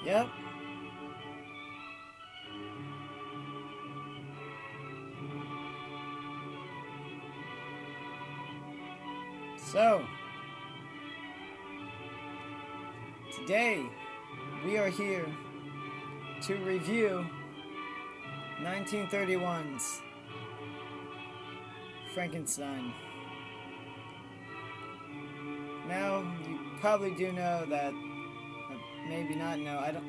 Yep. So, today we are here to review 1931's Frankenstein. Now, you probably do know that, or maybe not know, I don't.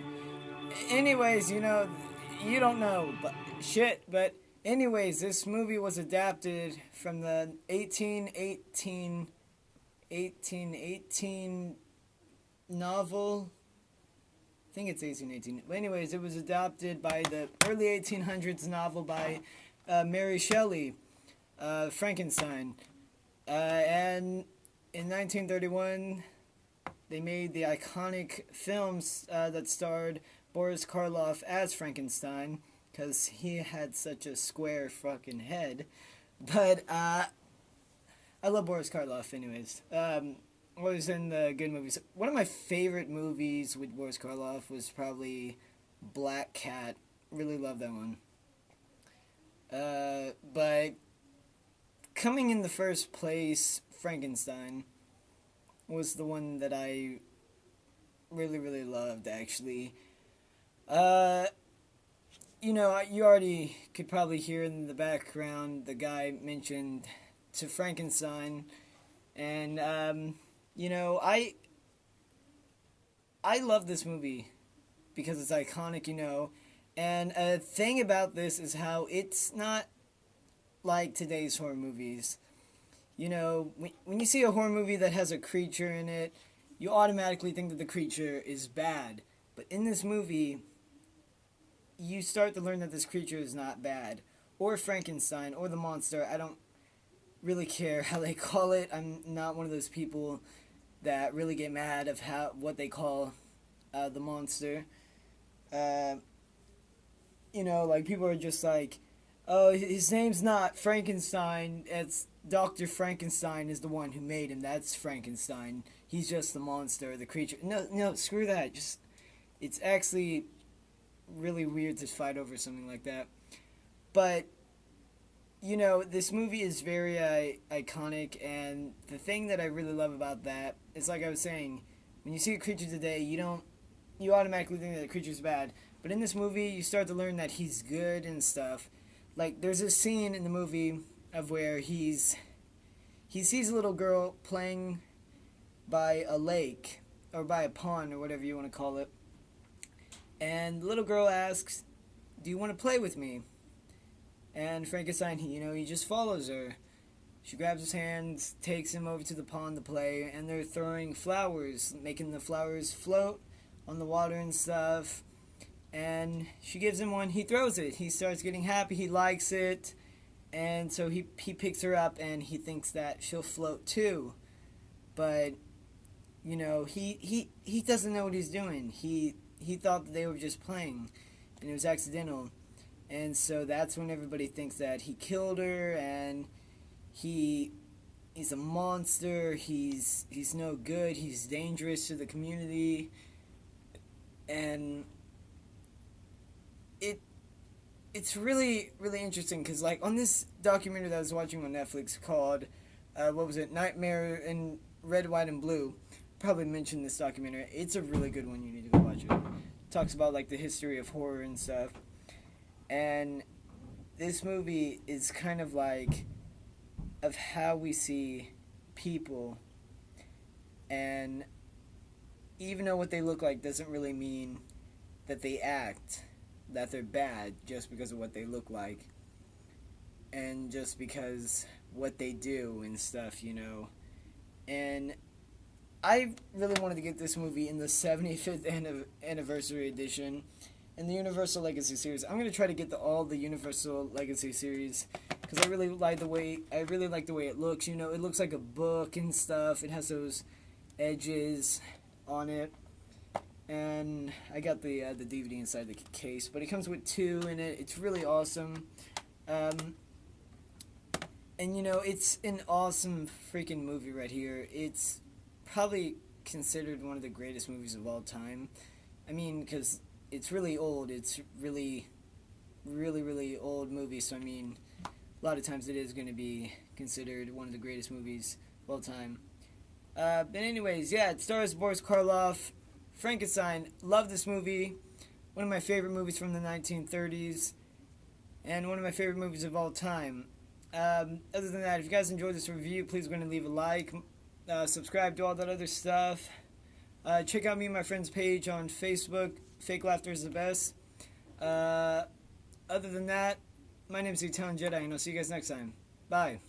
Anyways, you don't know, but shit, but anyways, this movie was adapted from the 1818 novel. I think it's 1818. But anyways, it was adopted by the early 1800s novel by Mary Shelley, Frankenstein. And in 1931, they made the iconic films that starred Boris Karloff as Frankenstein, because he had such a square fucking head. But I love Boris Karloff, anyways. Always in the good movies. One of my favorite movies with Boris Karloff was probably Black Cat. Really love that one. But coming in the first place, Frankenstein was the one that I really, really loved, actually. You already could probably hear in the background the guy mentioned to Frankenstein. And, I love this movie because it's iconic, And a thing about this is how it's not like today's horror movies. When you see a horror movie that has a creature in it, you automatically think that the creature is bad. But in this movie, you start to learn that this creature is not bad. Or Frankenstein, or the monster. I don't really care how they call it. I'm not one of those people that really get mad of what they call the monster. People are just like, oh, his name's not Frankenstein. It's Dr. Frankenstein is the one who made him. That's Frankenstein. He's just the monster, the creature. No, screw that. It's actually really weird to fight over something like that. But, this movie is very iconic, and the thing that I really love about that is, like I was saying, when you see a creature today, you automatically think that the creature's bad. But in this movie, you start to learn that he's good and stuff. Like, there's a scene in the movie of where he sees a little girl playing by a lake, or by a pond, or whatever you want to call it. And the little girl asks, do you want to play with me? And Frankenstein, he just follows her. She grabs his hand, takes him over to the pond to play, and they're throwing flowers, making the flowers float on the water and stuff. And she gives him one, he throws it. He starts getting happy, he likes it. And so he picks her up and he thinks that she'll float too. But, he doesn't know what he's doing. He thought that they were just playing, and it was accidental. And so that's when everybody thinks that he killed her, and he's a monster, he's no good, he's dangerous to the community. And it's really, really interesting, because, on this documentary that I was watching on Netflix called, Nightmare in Red, White, and Blue, probably mentioned this documentary. It's a really good one, you need to go watch it. It talks about, the history of horror and stuff. And this movie is kind of of how we see people, and even though what they look like doesn't really mean that they act, that they're bad just because of what they look like, and just because what they do and stuff, And I really wanted to get this movie in the 75th anniversary edition in the Universal Legacy series. I'm gonna try to get all the Universal Legacy series because I really like the way it looks. It looks like a book and stuff. It has those edges on it, and I got the DVD inside the case. But it comes with 2 in it. It's really awesome. And it's an awesome freaking movie right here. It's probably considered one of the greatest movies of all time. I mean, because it's really old. It's really, really, really old movie. So I mean, a lot of times it is going to be considered one of the greatest movies of all time. But anyways, yeah, it stars Boris Karloff. Frankenstein. Love this movie. One of my favorite movies from the 1930s. And one of my favorite movies of all time. Other than that, if you guys enjoyed this review, please go ahead and leave a like. Subscribe to all that other stuff. Check out me and my friend's page on Facebook. Fake Laughter is the best. Other than that, my name is Italian Jedi, and I'll see you guys next time. Bye.